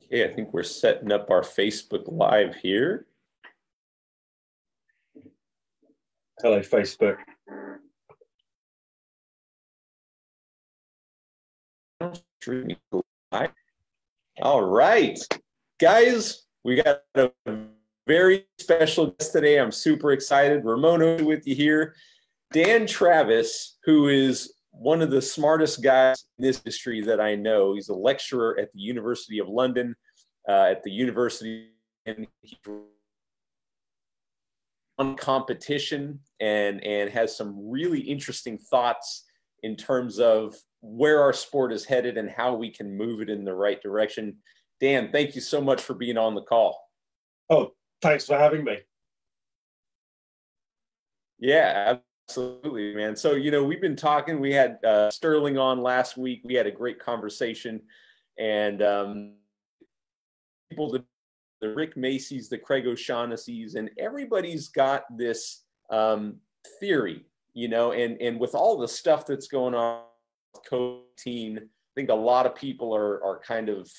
Okay, I think we're setting up our Facebook Live here. Hello, Facebook. All right, guys, we got a very special guest today. I'm super excited. Ramon with you here. Dan Travis, who is one of the smartest guys in this industry that I know. He's a lecturer at the University of London, at the university, and he's on competition and has some really interesting thoughts in terms of where our sport is headed and how we can move it in the right direction. Dan, thank you so much for being on the call. Oh, thanks for having me. Yeah, absolutely, man. So, we've been talking. We had Sterling on last week. We had a great conversation. And people, the Rick Macy's, the Craig O'Shaughnessy's, and everybody's got this theory, and with all the stuff that's going on with COVID-19, I think a lot of people are kind of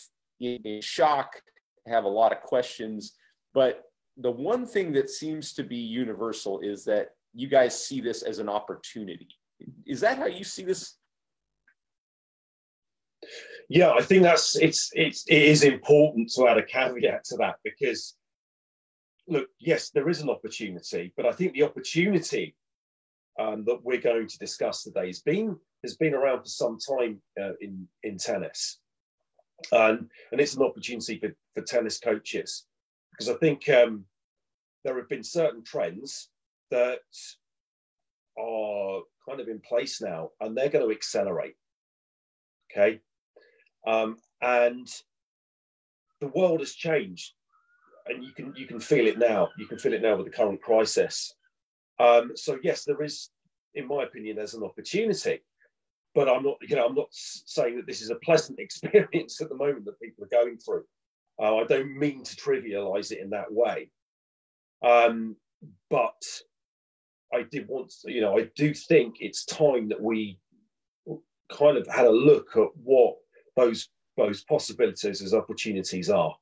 in shock, have a lot of questions. But the one thing that seems to be universal is that you guys see this as an opportunity. Is that how you see this? Yeah, I think it is important to add a caveat to that, because look, yes, there is an opportunity, but I think the opportunity that we're going to discuss today has been around for some time in tennis, and it's an opportunity for tennis coaches, because I think there have been certain trends that are kind of in place now, and they're going to accelerate. Okay. And the world has changed, and you can feel it now. You can feel it now with the current crisis. So yes, there is, in my opinion, there's an opportunity, but I'm not saying that this is a pleasant experience at the moment that people are going through. I don't mean to trivialize it in that way, but I do think it's time that we kind of had a look at what those possibilities as opportunities are.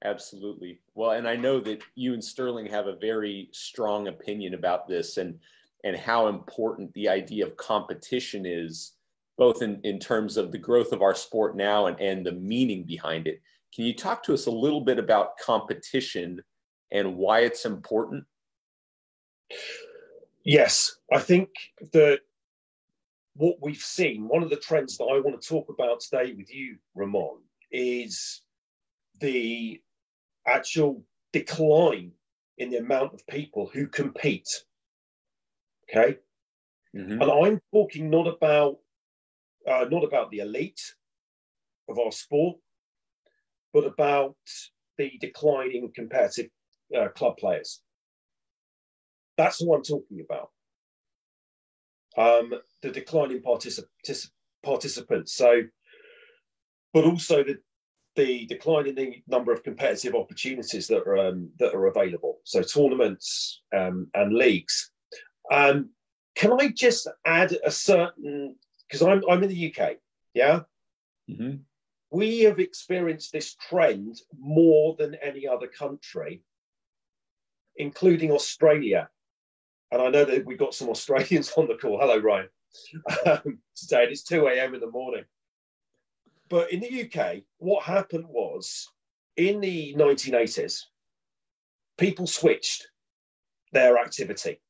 Absolutely. Well, and I know that you and Sterling have a very strong opinion about this, and how important the idea of competition is, both in terms of the growth of our sport now and the meaning behind it. Can you talk to us a little bit about competition and why it's important? Yes, I think that what we've seen, one of the trends that I want to talk about today with you, Ramon, is the actual decline in the amount of people who compete. Okay. Mm-hmm. And I'm talking not about the elite of our sport, but about the declining competitive club players. That's what I'm talking about. The declining participants. So, but also the decline in the number of competitive opportunities that are available. So tournaments and leagues. Can I just add a certain, because I'm in the UK, yeah? Mm-hmm. We have experienced this trend more than any other country, including Australia. And I know that we've got some Australians on the call. Hello, Ryan. Today, it's 2 a.m. in the morning. But in the UK, what happened was, in the 1980s, people switched their activity,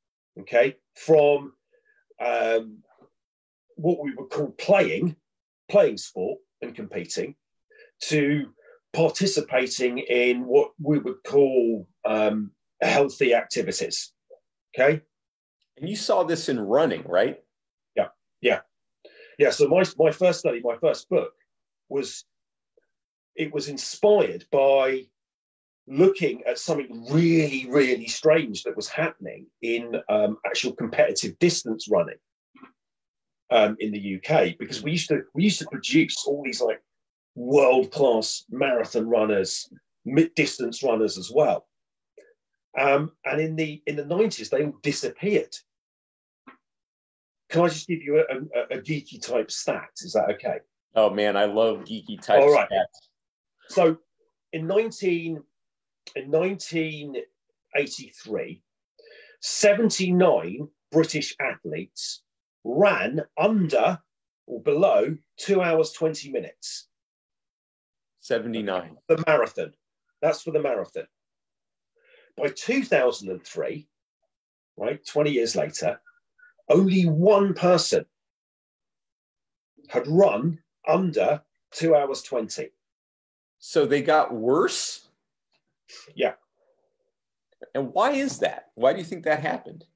okay, from what we would call playing sport and competing, to participating in what we would call healthy activities, okay? And you saw this in running, right? Yeah. So my first study, my first book, was inspired by looking at something really, really strange that was happening in actual competitive distance running in the UK, because we used to produce all these like world-class marathon runners, mid-distance runners as well. And in the 90s, they all disappeared. Can I just give you a geeky type stat? Is that okay? Oh man, I love geeky type All right. stats. So in 1983, 79 British athletes ran under or below 2 hours, 20 minutes. 79. The marathon. That's for the marathon. By 2003, right, 20 years later, only one person had run under 2 hours, 20. So they got worse? Yeah. And why is that? Why do you think that happened?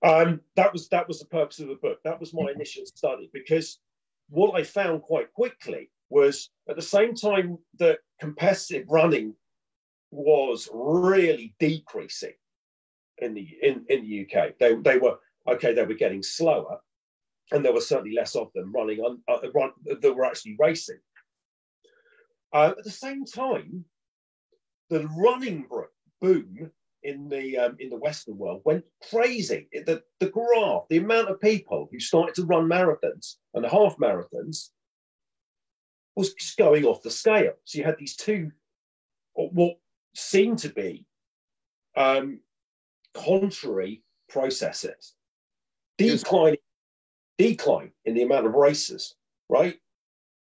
That was the purpose of the book. That was my initial study, because what I found quite quickly was at the same time that competitive running was really decreasing in the UK. They were getting slower, and there were certainly less of them running that were actually racing. At the same time, the running boom in the Western world went crazy. The graph, the amount of people who started to run marathons and half marathons was just going off the scale. So you had these two, what seemed to be contrary processes. Decline in the amount of racers, right?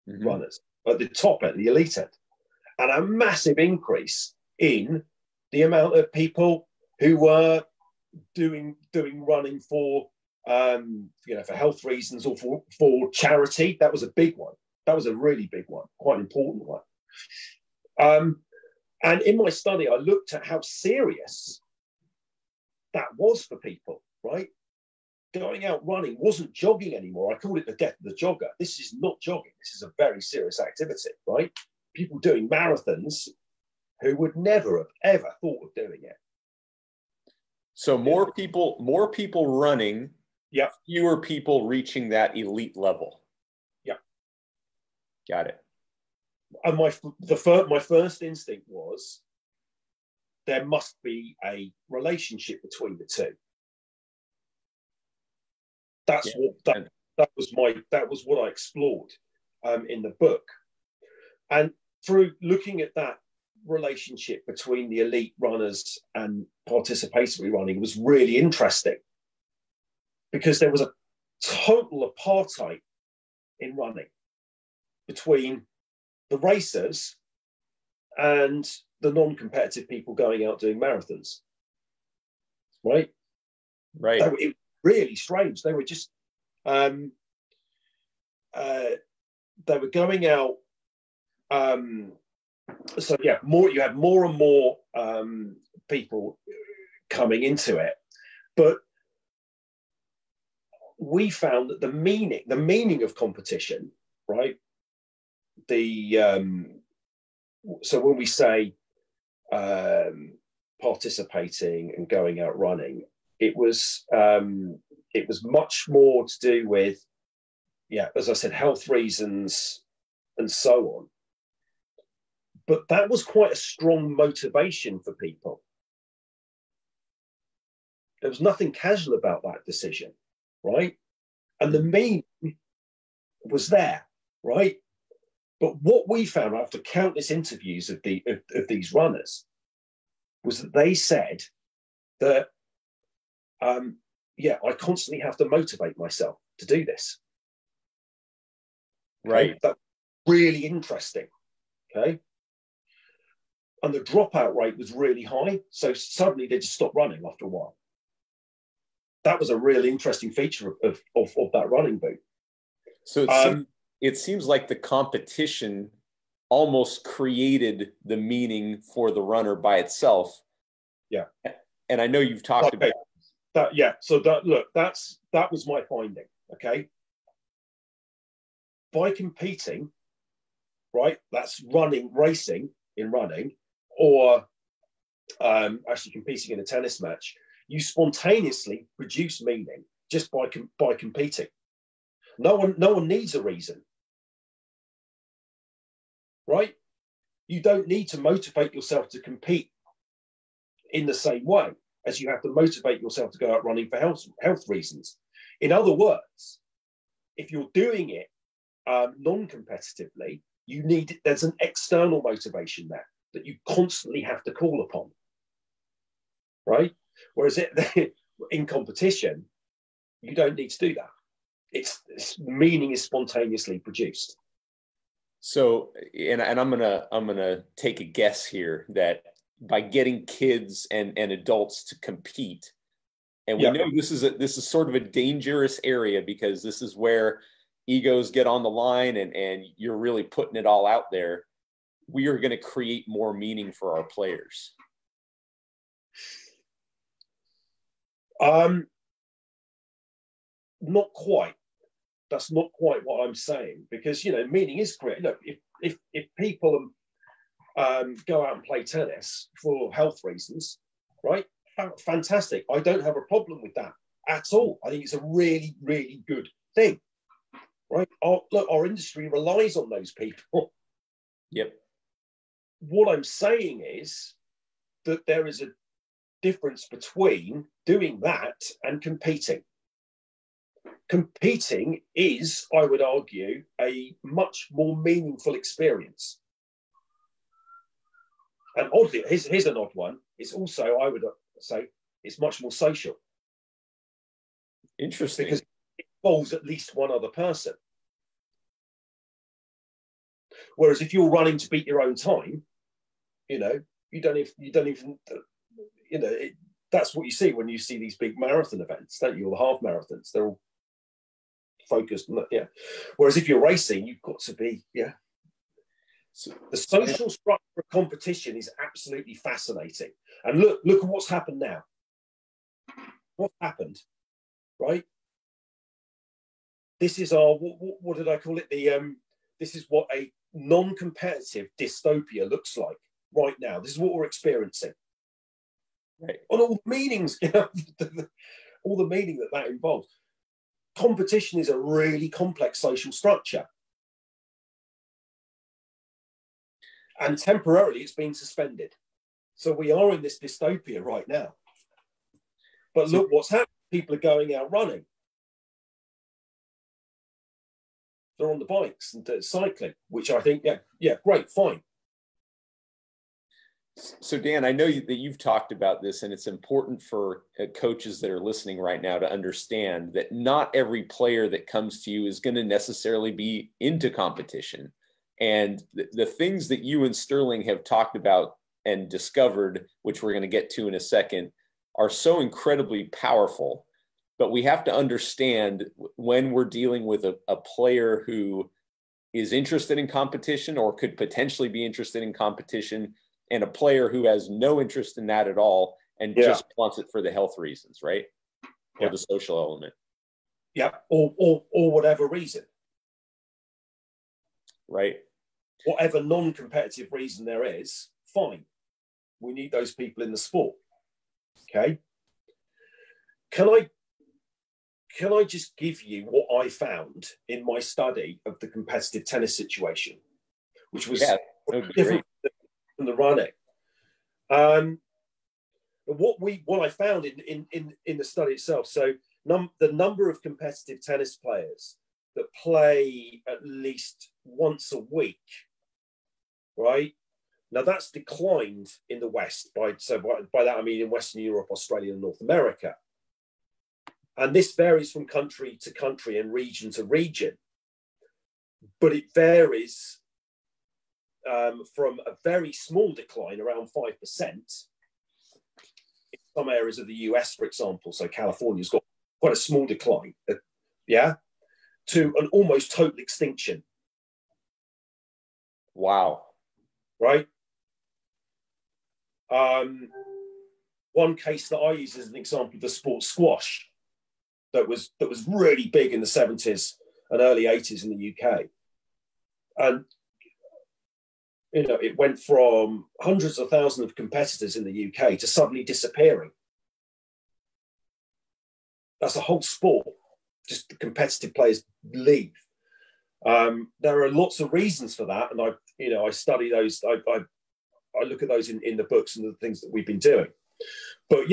Mm-hmm. Runners at the top end, the elite end, and a massive increase in the amount of people who were doing running for for health reasons or for charity. That was a big one. That was a really big one, quite an important one. And in my study, I looked at how serious that was for people, right? Going out running wasn't jogging anymore. I called it the death of the jogger. This is not jogging. This is a very serious activity, right? People doing marathons who would never have ever thought of doing it. So more people running, yeah, fewer people reaching that elite level. Yeah. Got it. And my first instinct was there must be a relationship between the two. That was what I explored in the book. And through looking at that relationship between the elite runners and participatory running was really interesting, because there was a total apartheid in running between the racers and the non-competitive people going out doing marathons. Right. It was really strange. They were just they were going out. So yeah, you had more and more people coming into it, but we found that the meaning of competition, right? So when we say participating and going out running, it was much more to do with, as I said, health reasons and so on. But that was quite a strong motivation for people. There was nothing casual about that decision, right? And the meaning was there, right? But what we found after countless interviews of these runners was that they said that, I constantly have to motivate myself to do this. Right. Okay? That's really interesting. Okay. And the dropout rate was really high. So suddenly they just stopped running after a while. That was a really interesting feature of that running boom. So it seems like the competition almost created the meaning for the runner by itself. Yeah. And I know you've talked about that. Yeah. So that was my finding. Okay. By competing, right? That's racing in running, or actually competing in a tennis match. You spontaneously produce meaning just by competing. No one needs a reason, right? You don't need to motivate yourself to compete in the same way as you have to motivate yourself to go out running for health reasons. In other words, if you're doing it non-competitively, there's an external motivation there that you constantly have to call upon, right? Whereas in competition, you don't need to do that. Meaning is spontaneously produced. So, and I'm gonna take a guess here that by getting kids and adults to compete, and we know this is sort of a dangerous area because this is where egos get on the line and you're really putting it all out there. We are going to create more meaning for our players. Not quite. That's not quite what I'm saying, because meaning is great. Look, if people go out and play tennis for health reasons, right? Fantastic. I don't have a problem with that at all. I think it's a really, really good thing, right? Our industry relies on those people. Yep. What I'm saying is that there is a difference between doing that and competing. Competing is, I would argue, a much more meaningful experience. And oddly, here's an odd one. It's also, I would say, it's much more social. Interesting. Because it involves at least one other person. Whereas if you're running to beat your own time, you don't even, that's what you see when you see these big marathon events, don't you? Or half marathons, they're all focused on that, yeah. Whereas if you're racing, you've got to be, So the social structure of competition is absolutely fascinating. And look at what's happened now. What happened, right? This is our, what did I call it? This is what a non-competitive dystopia looks like right now. This is what we're experiencing. Right. On all meanings, all the meaning that involves. Competition is a really complex social structure. And temporarily it's been suspended. So we are in this dystopia right now. But look what's happening. People are going out running. They're on the bikes and cycling, which I think, great, fine. So Dan, I know that you've talked about this, and it's important for coaches that are listening right now to understand that not every player that comes to you is going to necessarily be into competition. And the things that you and Sterling have talked about and discovered, which we're going to get to in a second, are so incredibly powerful. But we have to understand when we're dealing with a player who is interested in competition or could potentially be interested in competition, and a player who has no interest in that at all and just wants it for the health reasons, right? Or the social element. Yeah, or whatever reason. Right. Whatever non-competitive reason there is, fine. We need those people in the sport. Okay. Can I just give you what I found in my study of the competitive tennis situation, which was different from the running? What I found in the study itself. So the number of competitive tennis players that play at least once a week, right? Now that's declined in the West. By that I mean in Western Europe, Australia, and North America. And this varies from country to country and region to region. But it varies from a very small decline, around 5%, in some areas of the US, for example. So California's got quite a small decline, to an almost total extinction. Wow. Right? One case that I use as an example of the sport squash that was really big in the 70s and early 80s in the UK. And, it went from hundreds of thousands of competitors in the UK to suddenly disappearing. That's a whole sport. Just the competitive players leave. There are lots of reasons for that. And I study those. I look at those in the books and the things that we've been doing. But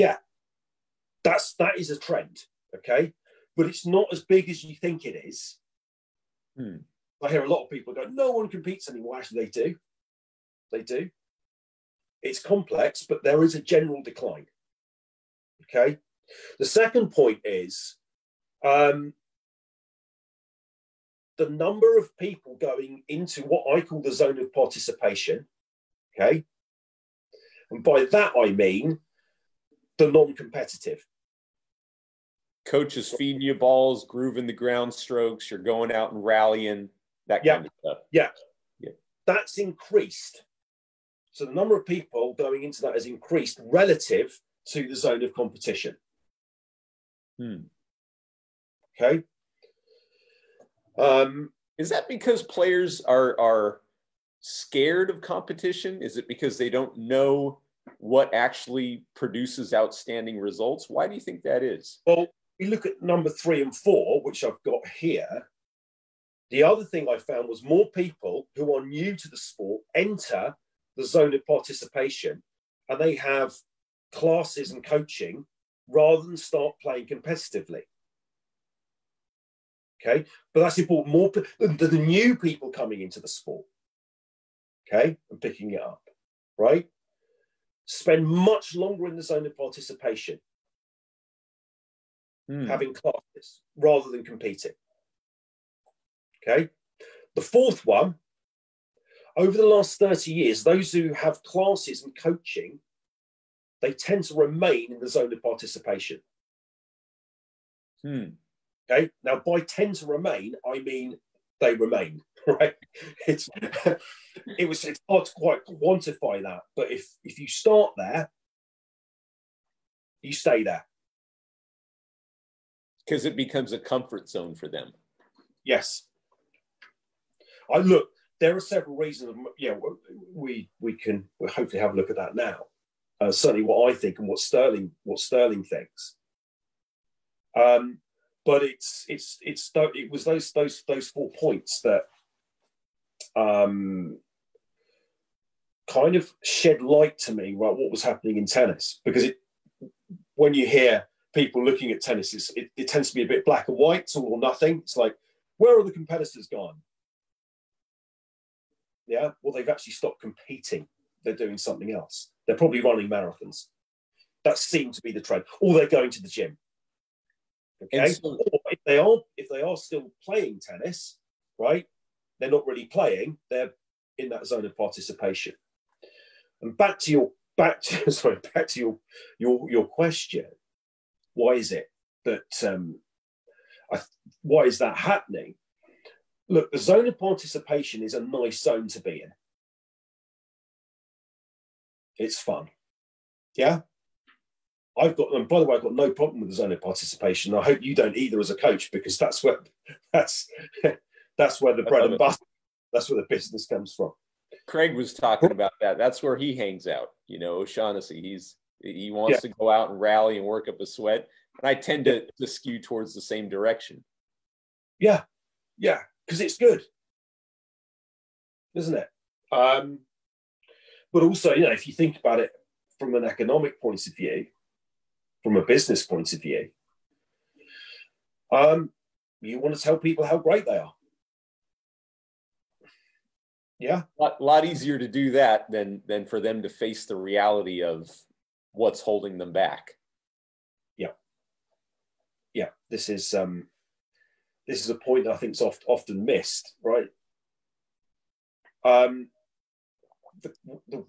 that is a trend. Okay. But it's not as big as you think it is. I hear a lot of people go, no one competes anymore. Actually, they do. They do. It's complex, but there is a general decline. Okay. The second point is the number of people going into what I call the zone of participation. Okay. And by that, I mean the non-competitive. Coaches feeding you balls, grooving the ground strokes, you're going out and rallying, that kind of stuff. Yeah. That's increased. So the number of people going into that has increased relative to the zone of competition. Okay. Is that because players are scared of competition? Is it because they don't know what actually produces outstanding results? Why do you think that is? Well, you look at number 3 and 4, which I've got here. The other thing I found was more people who are new to the sport enter the zone of participation, and they have classes and coaching rather than start playing competitively. Okay, but that's important. More the new people coming into the sport, okay, and picking it up, right, spend much longer in the zone of participation, having classes rather than competing. Okay, the fourth one, over the last 30 years, those who have classes and coaching, they tend to remain in the zone of participation. Okay, now by tend to remain, I mean they remain, right? It's hard to quite quantify that, but if you start there, you stay there. Because it becomes a comfort zone for them. Yes. There are several reasons. We can hopefully have a look at that now. Certainly, what I think and what Sterling thinks. But it was those 4 points that kind of shed light to me about what was happening in tennis, because when you hear people looking at tennis, it tends to be a bit black and white, it's all or nothing. It's like, where are the competitors gone? Yeah, well, they've actually stopped competing. They're doing something else. They're probably running marathons. That seemed to be the trend. Or they're going to the gym. Okay. So, or if they are still playing tennis, right? They're not really playing. They're in that zone of participation. And back to your question. Why is it that why is that happening? Look, the zone of participation is a nice zone to be in. It's fun. Yeah. And by the way, I've got no problem with the zone of participation. I hope you don't either as a coach, because that's where the bread and butter, that's where the business comes from. Craig was talking about that. That's where he hangs out, O'Shaughnessy. He wants to go out and rally and work up a sweat. And I tend to skew towards the same direction. Yeah. Yeah. Because it's good, isn't it? But also, if you think about it from an economic point of view, from a business point of view, you want to tell people how great they are. Yeah. A lot easier to do that than for them to face the reality of what's holding them back. Yeah. Yeah. This is a point that I think is often missed, right? The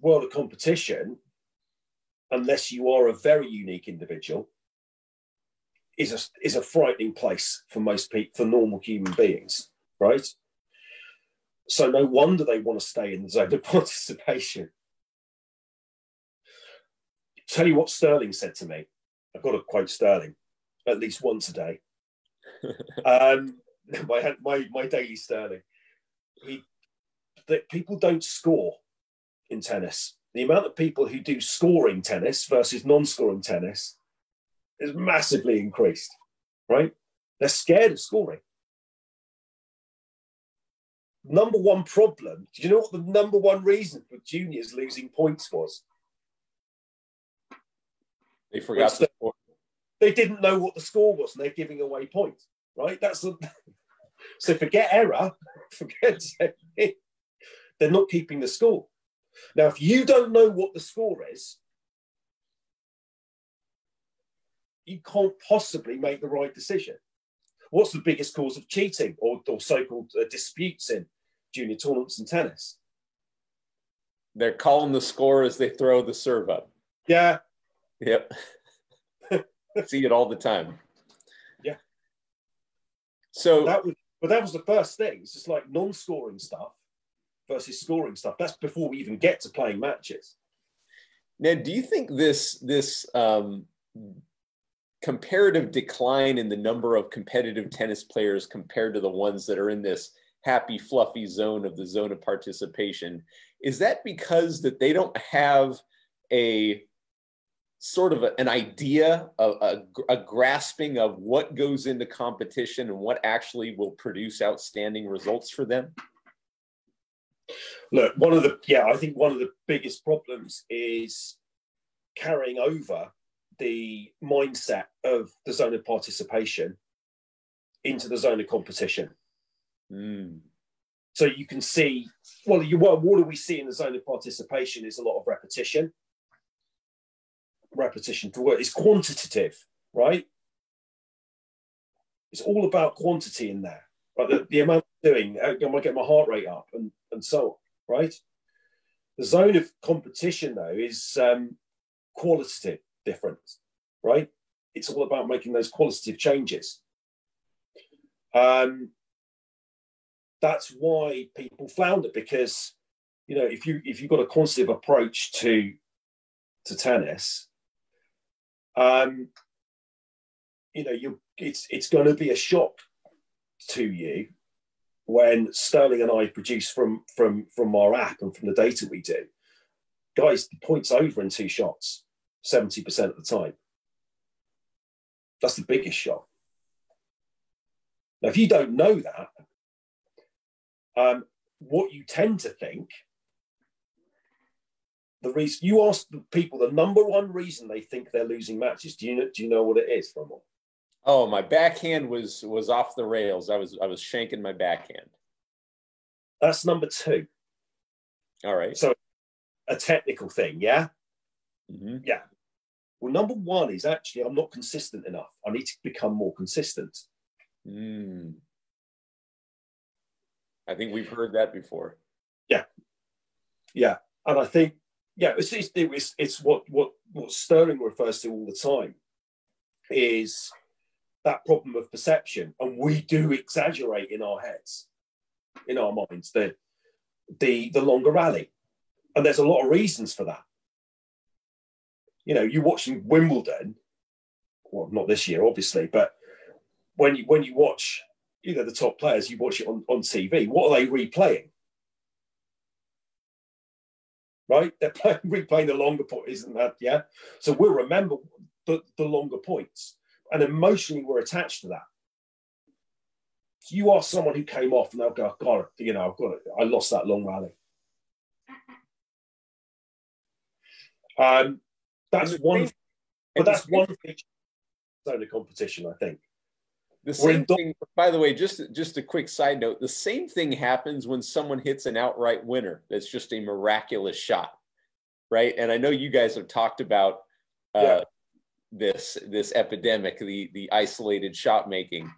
world of competition, unless you are a very unique individual, is a frightening place for most people, for normal human beings, right? So no wonder they want to stay in the zone of participation. Tell you what Sterling said to me. I've got to quote Sterling at least once a day. My daily Sterling. That people don't score in tennis. The amount of people who do scoring tennis versus non-scoring tennis is massively increased, right? They're scared of scoring. Number one problem, do you know what the number one reason for juniors losing points was? They forgot the score. They didn't know what the score was, and they're giving away points, right? So forget error, for God's sake. They're not keeping the score. Now, if you don't know what the score is, you can't possibly make the right decision. What's the biggest cause of cheating or so-called disputes in junior tournaments and tennis? They're calling the score as they throw the serve up. Yeah. Yep. See it all the time. Yeah. So that was the first thing. It's just like non-scoring stuff versus scoring stuff. That's before we even get to playing matches. Now, do you think this comparative decline in the number of competitive tennis players compared to the ones that are in this happy, fluffy zone of the zone of participation, is that because that they don't have a sort of an idea, a grasping of what goes into competition and what actually will produce outstanding results for them? Look, I think one of the biggest problems is carrying over the mindset of the zone of participation into the zone of competition. So you can see, what do we see in the zone of participation is a lot of repetition. Repetition to work. It's quantitative, right? It's all about quantity in there. Right? The amount of doing, I might get my heart rate up and so on, right? The zone of competition, though, is qualitative difference, right? It's all about making those qualitative changes. That's why people flounder, because if you've got a quantitative approach to tennis, it's going to be a shock to you when Sterling and I produce from our app and from the data we do. Guys, the point's over in 2 shots 70% of the time. That's the biggest shock. Now, if you don't know that, what you tend to think, the reason you ask the people, the number one reason they think they're losing matches, do you know what it is, Rommel? Oh, my backhand was off the rails. I was shanking my backhand. That's number 2. All right. So a technical thing, yeah? Mm-hmm. Yeah. Well, number 1 is actually I'm not consistent enough. I need to become more consistent. I think we've heard that before. Yeah. Yeah. And I think, it's what Sterling refers to all the time is that problem of perception. And we do exaggerate in our heads, in our minds, the longer rally. And there's a lot of reasons for that. You're watching Wimbledon, well, not this year, obviously, but when you watch, the top players, you watch it on TV, what are they replaying? Right? They're replaying the longer point, isn't that? Yeah. So we'll remember the longer points, and emotionally we're attached to that. So you ask someone who came off and they'll go, God, I lost that long rally. That's one feature of the competition, I think. The same thing, by the way, just a quick side note, the same thing happens when someone hits an outright winner. That's just a miraculous shot, right? And I know you guys have talked about this epidemic, the isolated shot making.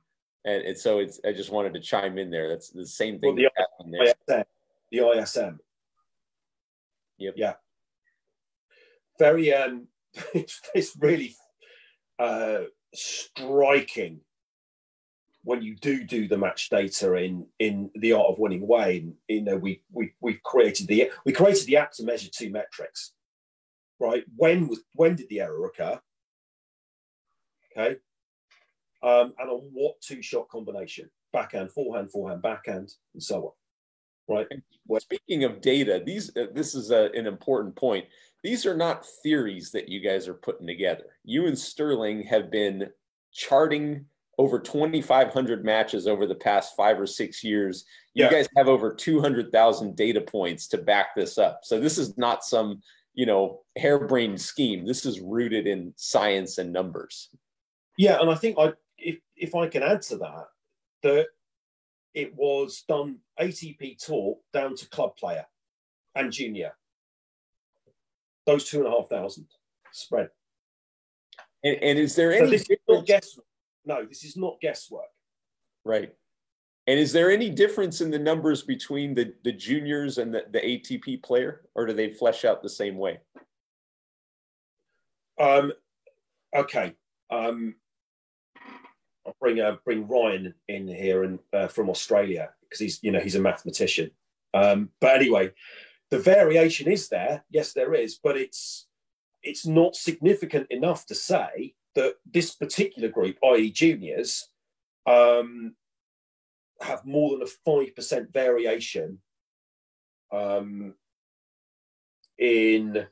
And so I just wanted to chime in there. That's the same thing that happened there. The ISM. Yep. Yeah. Very, it's really striking when you do the match data in the art of winning way. We've created the app to measure 2 metrics, right? When did the error occur? Okay, and on what 2-shot combination? Backhand, forehand, backhand, and so on. Right. Speaking of data, this is an important point. These are not theories that you guys are putting together. You and Sterling have been charting over 2,500 matches over the past 5 or 6 years. You guys have over 200,000 data points to back this up. So this is not some, harebrained scheme. This is rooted in science and numbers. Yeah, and I think if I can add to that it was done ATP Tour down to club player and junior. Those 2,500 spread. And is there any? So this is not guesswork. No, this is not guesswork. Right. And is there any difference in the numbers between the juniors and the ATP player, or do they flesh out the same way? Okay. I'll bring Ryan in here and from Australia, because he's a mathematician. But anyway, the variation is there. Yes, there is, but it's not significant enough to say that this particular group, i.e. juniors, have more than a 5% variation in.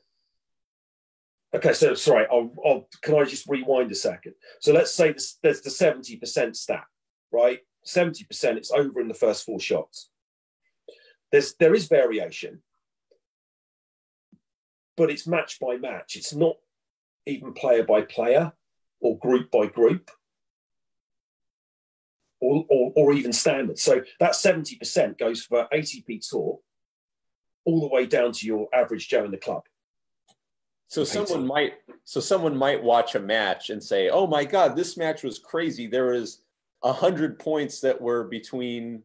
Okay, so sorry, can I just rewind a second? So let's say there's the 70% stat, right? 70%, it's over in the first 4 shots. There is variation, but it's match by match. It's not even player by player or group by group or even standard. So that 70% goes for ATP Tour all the way down to your average Joe in the club. So someone might watch a match and say, "Oh my God, this match was crazy. There was 100 points that were between,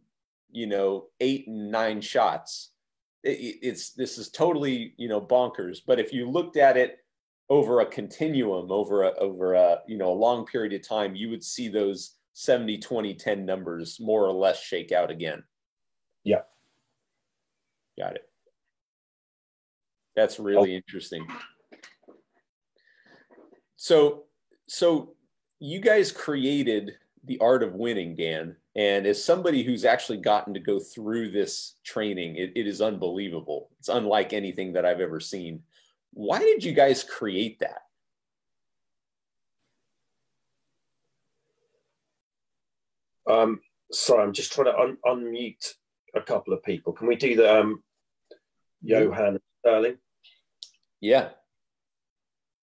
8 and 9 shots. This is totally, bonkers." But if you looked at it over a continuum, over a long period of time, you would see those 70, 20, 10 numbers more or less shake out again. Yeah. Got it. That's really interesting. So you guys created the Art of Winning, Dan, and as somebody who's actually gotten to go through this training, it is unbelievable. It's unlike anything that I've ever seen. Why did you guys create that? Sorry, I'm just trying to unmute a couple of people. Can we do the Johan and Sterling? Yeah.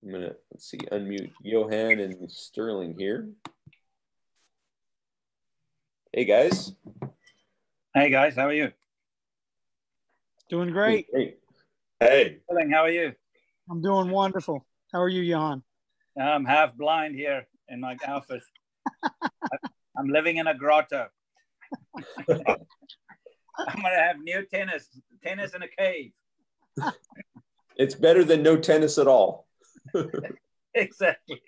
I'm going to, unmute Johan and Sterling here. Hey, guys. Hey, guys. How are you? Doing great. Great. Hey. Sterling, how are you? I'm doing wonderful. How are you, Johan? I'm half blind here in my office. I'm living in a grotto. I'm going to have new tennis in a cave. It's better than no tennis at all. Exactly.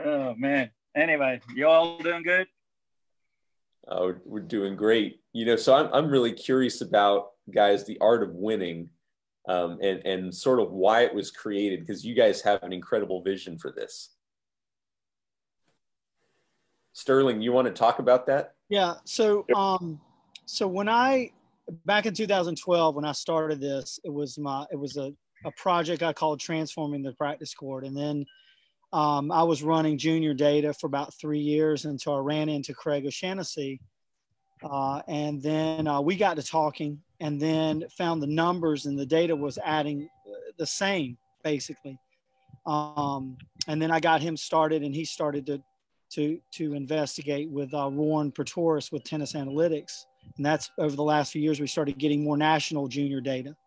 Oh, man. Anyway, you all doing good? Oh, we're doing great. So I'm really curious about, guys, the Art of Winning, and sort of why it was created, because you guys have an incredible vision for this. Sterling, you want to talk about that? Yeah. So back in 2012, when I started this, it was a project I called Transforming the Practice Court. And then I was running junior data for about 3 years until I ran into Craig O'Shaughnessy. And then we got to talking and then found the numbers and the data was adding the same, basically. And then I got him started and he started to investigate with Warren Pretorius with Tennis Analytics. And that's over the last few years, we started getting more national junior data.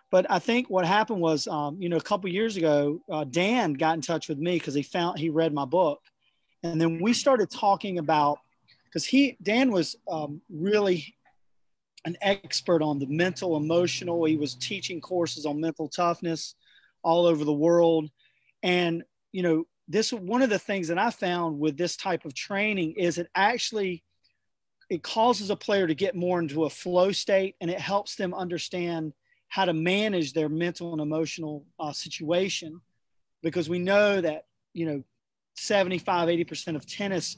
But I think what happened was, a couple of years ago, Dan got in touch with me because he read my book. And then we started talking about, because Dan was really an expert on the mental, emotional. He was teaching courses on mental toughness all over the world. And, this one of the things that I found with this type of training is it causes a player to get more into a flow state, and it helps them understand how to manage their mental and emotional situation, because we know that 75-80% of tennis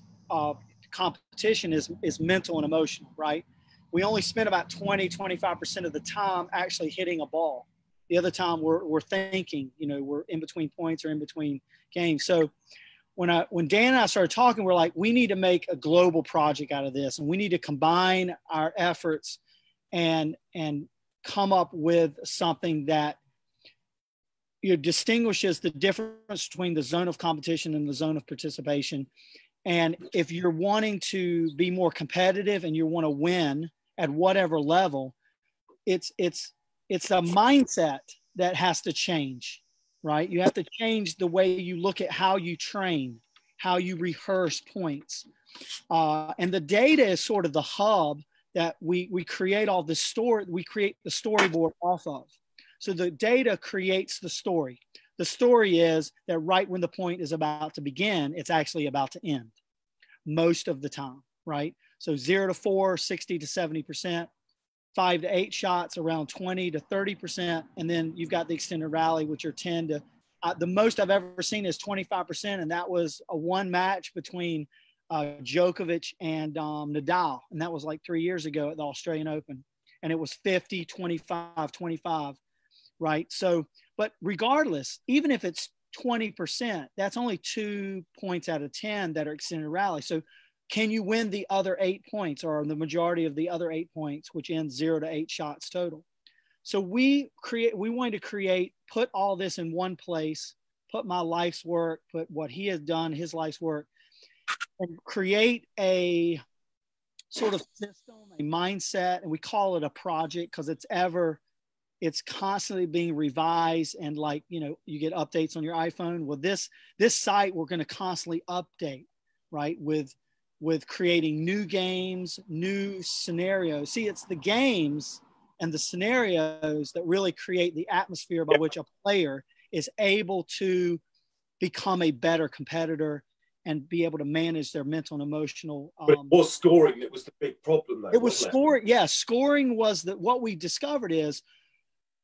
competition is mental and emotional, right? We only spend about 20-25% of the time actually hitting a ball. The other time we're thinking, we're in between points or in between games. So when Dan and I started talking, we're like, we need to make a global project out of this, and we need to combine our efforts and come up with something that distinguishes the difference between the zone of competition and the zone of participation, And if you're wanting to be more competitive and you want to win at whatever level, it's a mindset that has to change, right? You have to change the way you look at how you train, how you rehearse points. And the data is sort of the hub that we create all this story, we create the storyboard off of. So the data creates the story. The story is that right when the point is about to begin, it's actually about to end most of the time, right? So 0 to 4, 60 to 70%, 5 to 8 shots around 20 to 30%. And then you've got the extended rally, which are 10 to, the most I've ever seen is 25%. And that was a one match between Djokovic and Nadal. And that was like 3 years ago at the Australian Open. And it was 50, 25, 25, right? So, but regardless, even if it's 20%, that's only 2 points out of 10 that are extended rally. So can you win the other 8 points or the majority of the other 8 points, which ends 0 to 8 shots total? So we wanted to put all this in one place, put my life's work, put what he has done, his life's work, and create a sort of system, a mindset, and we call it a project because it's constantly being revised, and like, you know, you get updates on your iPhone. Well, this site we're going to constantly update, right? With creating new games, new scenarios. See, it's the games and the scenarios that really create the atmosphere by which a player is able to become a better competitor and be able to manage their mental and emotional. But it was scoring that was the big problem, though. It was scoring. Yeah, scoring was what we discovered is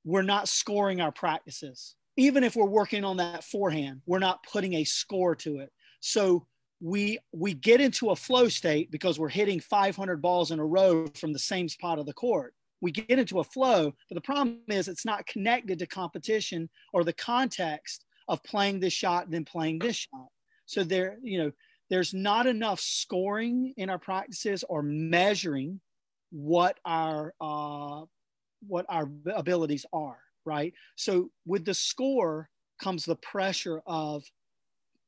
we're not scoring our practices. Even if we're working on that forehand, we're not putting a score to it. So we get into a flow state because we're hitting 500 balls in a row from the same spot of the court. We get into a flow, but the problem is it's not connected to competition or the context of playing this shot and then playing this shot. So there's not enough scoring in our practices or measuring what our abilities are, right? So with the score comes the pressure of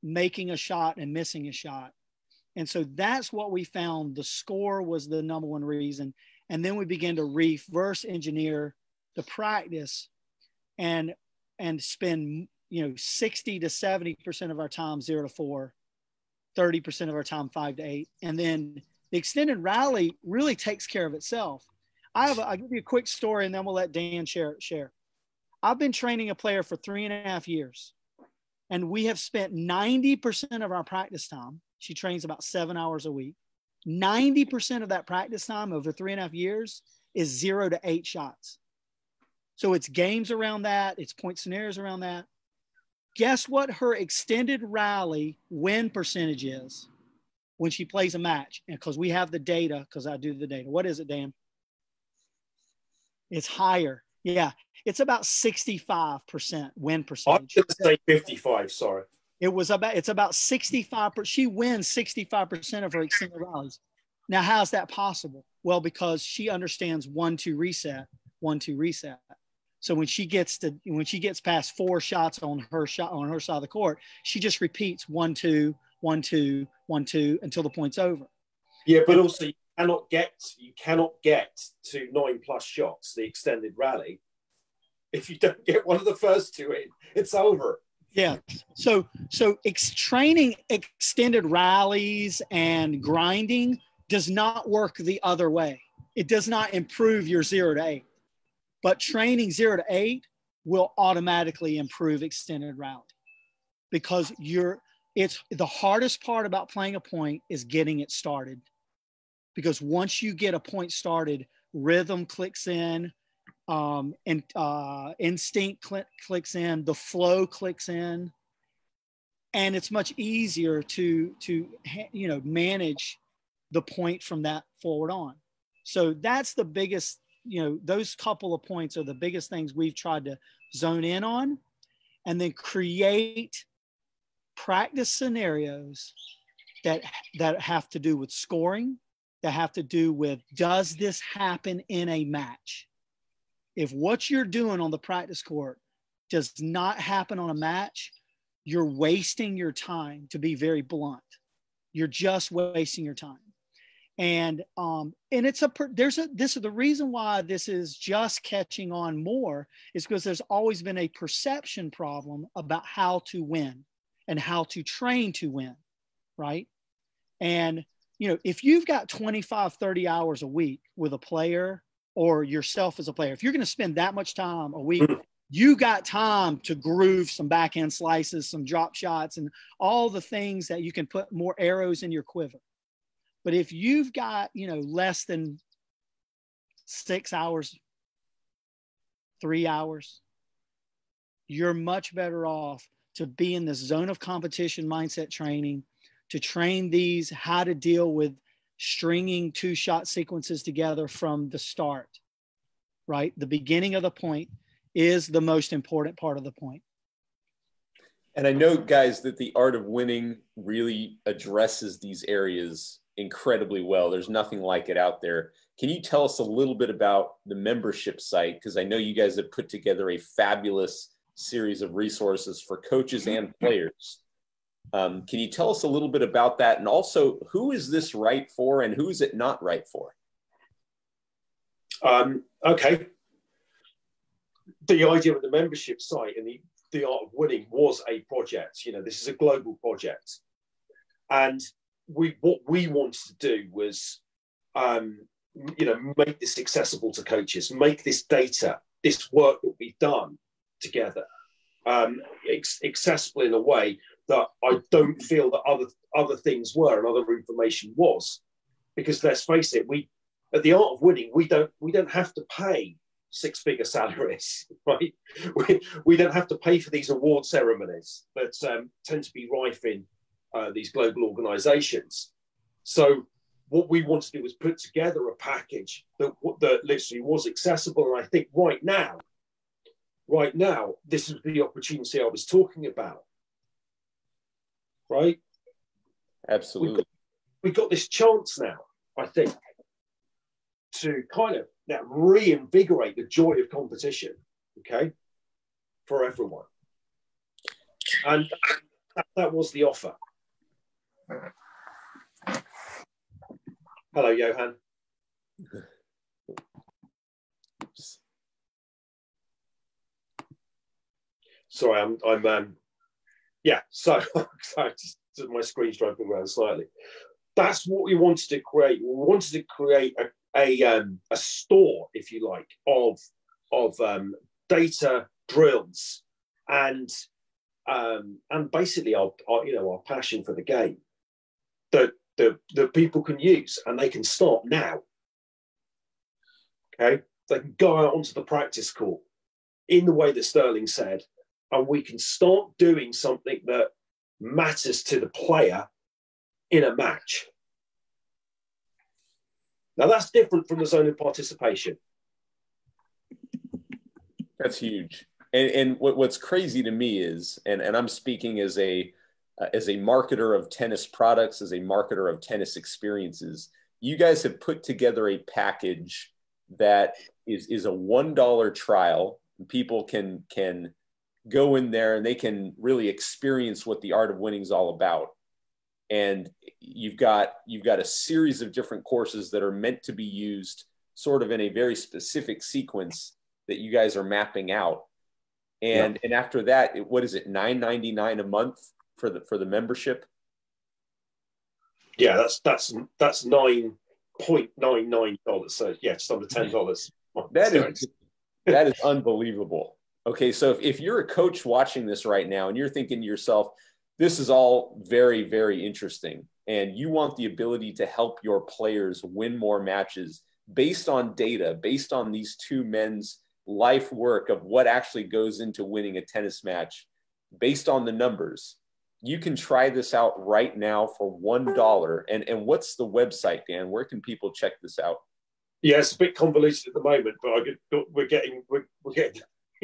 making a shot and missing a shot. And so that's what we found. The score was the number one reason. And then we began to reverse engineer the practice and spend, 60 to 70% of our time 0 to 4, 30% of our time 5 to 8. And then the extended rally really takes care of itself. I'll give you a quick story and then we'll let Dan share. I've been training a player for 3.5 years, and we have spent 90% of our practice time. She trains about 7 hours a week. 90% of that practice time over 3.5 years is 0 to 8 shots. So it's games around that. It's point scenarios around that. Guess what her extended rally win percentage is when she plays a match? And because we have the data, because I do the data. What is it, Dan? It's higher. Yeah. It's about 65% win percentage. I was going to say 55, sorry. It's about 65%. She wins 65% of her extended rallies. Now, how's that possible? Well, because she understands 1-2 reset, 1-2 reset. So when she gets past 4 shots on her side of the court, she just repeats 1-2, 1-2, 1-2 until the point's over. Yeah, but also you cannot get to 9+ shots, the extended rally. If you don't get one of the first 2 in, it's over. Yeah. So training extended rallies and grinding does not work the other way. It does not improve your 0 to 8. But training 0 to 8 will automatically improve extended rally, because it's the hardest part about playing a point is getting it started. Because once you get a point started, rhythm clicks in, and instinct clicks in, the flow clicks in, and it's much easier to manage the point from that forward on. So that's the biggest, those couple of points are the biggest things we've tried to zone in on, and then create practice scenarios that have to do with scoring, that have to do with, does this happen in a match? If what you're doing on the practice court does not happen on a match, you're wasting your time, to be very blunt. You're just wasting your time. And it's the reason why this is just catching on more is because there's always been a perception problem about how to win and how to train to win, right? And, you know, if you've got 25, 30 hours a week with a player or yourself as a player, if you're going to spend that much time a week, you got time to groove some backhand slices, some drop shots, and all the things that you can put more arrows in your quiver. But if you've got, you know, less than 6 hours, 3 hours, you're much better off to be in this zone of competition mindset training, to train these, how to deal with stringing 2-shot sequences together from the start, right? The beginning of the point is the most important part of the point. And I know, guys, that the Art of Winning really addresses these areas incredibly well. There's nothing like it out there. Can you tell us a little bit about the membership site? Because I know you guys have put together a fabulous series of resources for coaches and players. Can you tell us a little bit about that? And also, who is this right for and who is it not right for? Okay. The idea of the membership site and the Art of Winning was a project. You know, this is a global project. And what we wanted to do was, you know, make this accessible to coaches, make this data, this work that we've done together, accessible in a way that I don't feel that other things were and other information was. Because let's face it, at the Art of Winning, we don't have to pay 6-figure salaries, right? We don't have to pay for these award ceremonies that tend to be rife in these global organizations. So what we want to do is put together a package that literally was accessible. And I think right now, this is the opportunity I was talking about, right? Absolutely. We've got this chance now, I think, to kind of now reinvigorate the joy of competition, okay, for everyone. And that was the offer. Hello, Johan. Oops. Sorry, I'm yeah. So sorry, just my screen's jumping around slightly. That's what we wanted to create. We wanted to create a store, if you like, of data drills and basically our passion for the game that people can use, and they can start now. Okay, they can go out onto the practice court in the way that Sterling said, and we can start doing something that matters to the player in a match. Now that's different from the zone of participation. That's huge. And what's crazy to me is, and I'm speaking as a marketer of tennis products, as a marketer of tennis experiences, you guys have put together a package that is a $1 trial. People can go in there and they can really experience what the Art of Winning is all about. And you've got a series of different courses that are meant to be used sort of in a very specific sequence that you guys are mapping out. And after that, what is it, $9.99 a month for the membership? Yeah, that's $9.99. So yeah, just under $10. That is unbelievable. Okay, so if you're a coach watching this right now and you're thinking to yourself, this is all very, very interesting, and you want the ability to help your players win more matches based on data, based on these two men's life work of what actually goes into winning a tennis match, based on the numbers, you can try this out right now for $1. And what's the website, Dan? Where can people check this out? Yeah, it's a bit convoluted at the moment, but we're getting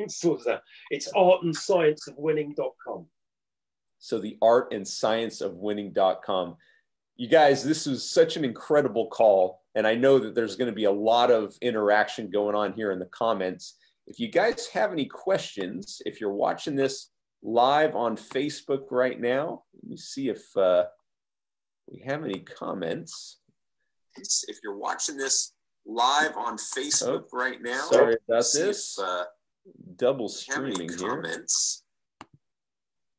sorted out. It's artandscienceofwinning.com. So the artandscienceofwinning.com. You guys, this was such an incredible call. And I know that there's going to be a lot of interaction going on here in the comments. If you guys have any questions, if you're watching this live on Facebook right now, let me see if we're we have any comments. If you're watching this live on Facebook right now, sorry about this. Double streaming here. Comments.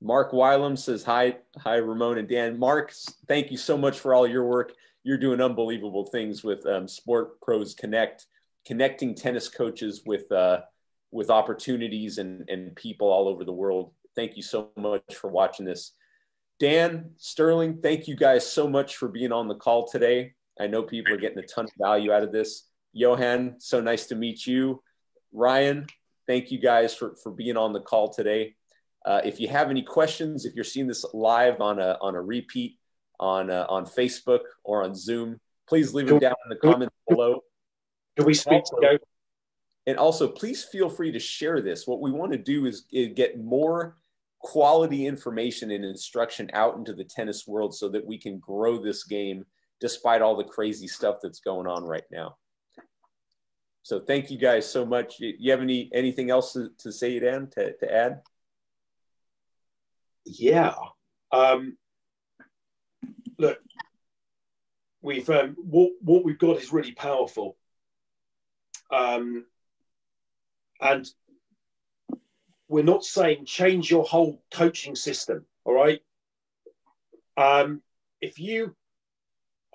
Mark Wylam says, hi, Ramon and Dan. Mark, thank you so much for all your work. You're doing unbelievable things with Sport Pros Connect, connecting tennis coaches with opportunities and people all over the world. Thank you so much for watching this. Dan, Sterling, thank you guys so much for being on the call today. I know people are getting a ton of value out of this. Johan, so nice to meet you. Ryan, thank you guys for being on the call today. If you have any questions, if you're seeing this live on a repeat on Facebook or on Zoom, please leave them down in the comments below. Can we speak to And also, please feel free to share this. What we want to do is get more quality information and instruction out into the tennis world so that we can grow this game despite all the crazy stuff that's going on right now. So thank you guys so much. You have anything else to say, Dan, to add? Yeah. Look, we've what we've got is really powerful. And we're not saying change your whole coaching system, all right? If you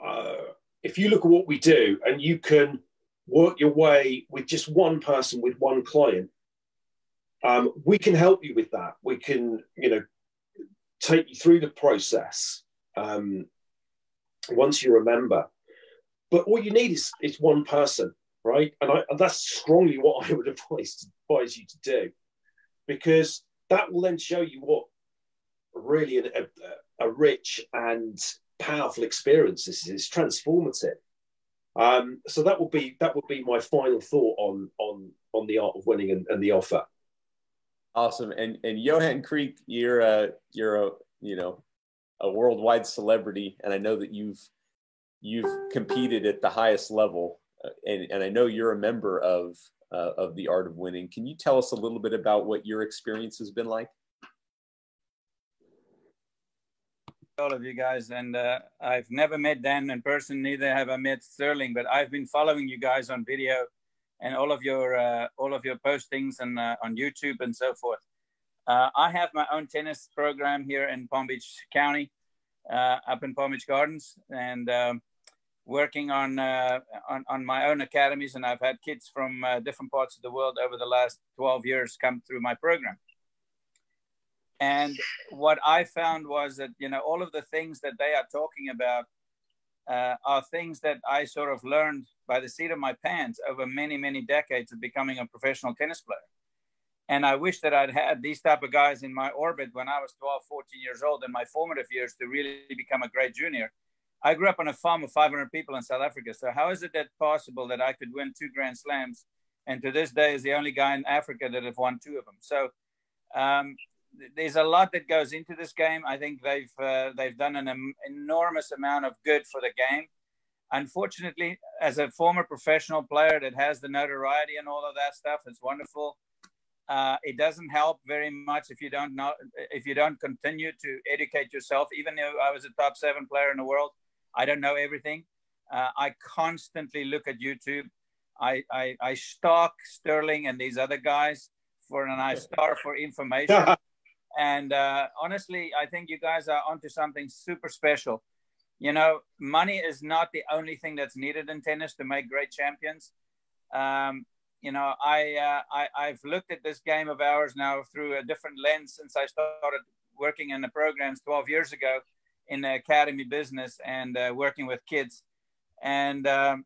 look at what we do and you can work your way with just one person, with one client, we can help you with that. We can, take you through the process once you're a member. But all you need is one person, right? And that's strongly what I would advise you to do, because that will then show you what really a rich and powerful experience this is. It's transformative. So that would be my final thought on the art of winning and the offer. Awesome. And Johan Kriek, you're a worldwide celebrity, and I know that you've competed at the highest level, and I know you're a member of the Art of Winning. Can you tell us a little bit about what your experience has been like? All of you guys, and I've never met Dan in person, neither have I met Sterling, but I've been following you guys on video and all of your postings and on YouTube and so forth. I have my own tennis program here in Palm Beach County, up in Palm Beach Gardens, and working on my own academies. And I've had kids from different parts of the world over the last 12 years come through my program. And what I found was that, all of the things that they are talking about are things that I sort of learned by the seat of my pants over many, many decades of becoming a professional tennis player. And I wish that I'd had these type of guys in my orbit when I was 12, 14 years old in my formative years to really become a great junior. I grew up on a farm of 500 people in South Africa. So how is it that possible that I could win 2 Grand Slams, and to this day is the only guy in Africa that have won 2 of them? So there's a lot that goes into this game. I think they've done an enormous amount of good for the game. Unfortunately, as a former professional player that has the notoriety and all of that stuff, it's wonderful. It doesn't help very much if you don't continue to educate yourself. Even though I was a top 7 player in the world, I don't know everything. I constantly look at YouTube. I stalk Sterling and these other guys I starve for information. And honestly, I think you guys are onto something super special. Money is not the only thing that's needed in tennis to make great champions. I've looked at this game of ours now through a different lens since I started working in the programs 12 years ago in the academy business and working with kids. And, money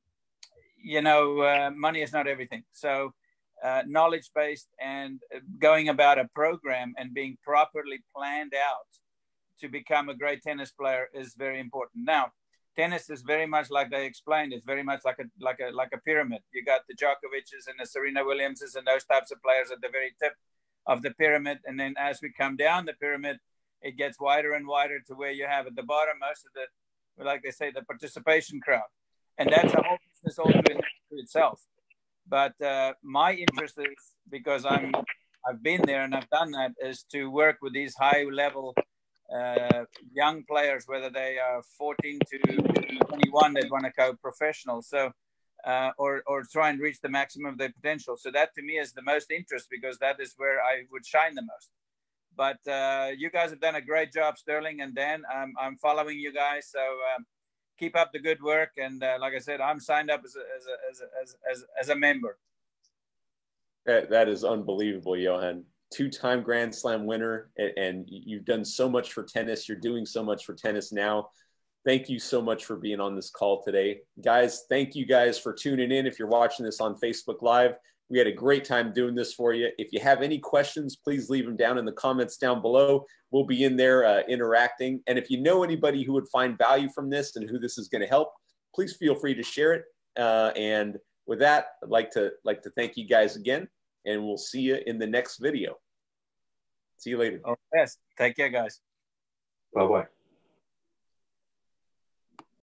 is not everything. So knowledge-based and going about a program and being properly planned out to become a great tennis player is very important. Now, tennis is very much like they explained. It's very much like a pyramid. You got the Djokovic's and the Serena Williamses and those types of players at the very tip of the pyramid. And then as we come down the pyramid, it gets wider and wider to where you have at the bottom most of the, like they say, the participation crowd. And that's a whole business all to itself. But my interest is, because I've been there and I've done that, is to work with these high-level young players, whether they are 14 to 21, that want to go professional. So, or try and reach the maximum of their potential. So that to me is the most interest, because that is where I would shine the most. But you guys have done a great job, Sterling and Dan. I'm following you guys, so keep up the good work. And like I said, I'm signed up as a member. That is unbelievable, Johan. Two-time Grand Slam winner, and you've done so much for tennis. You're doing so much for tennis now. Thank you so much for being on this call today. Guys, thank you guys for tuning in. If you're watching this on Facebook Live, we had a great time doing this for you. If you have any questions, please leave them down in the comments down below. We'll be in there interacting. And if you know anybody who would find value from this and who this is going to help, please feel free to share it. And with that, I'd like to thank you guys again, and we'll see you in the next video. See you later. Oh, yes. Take care, guys. Bye-bye.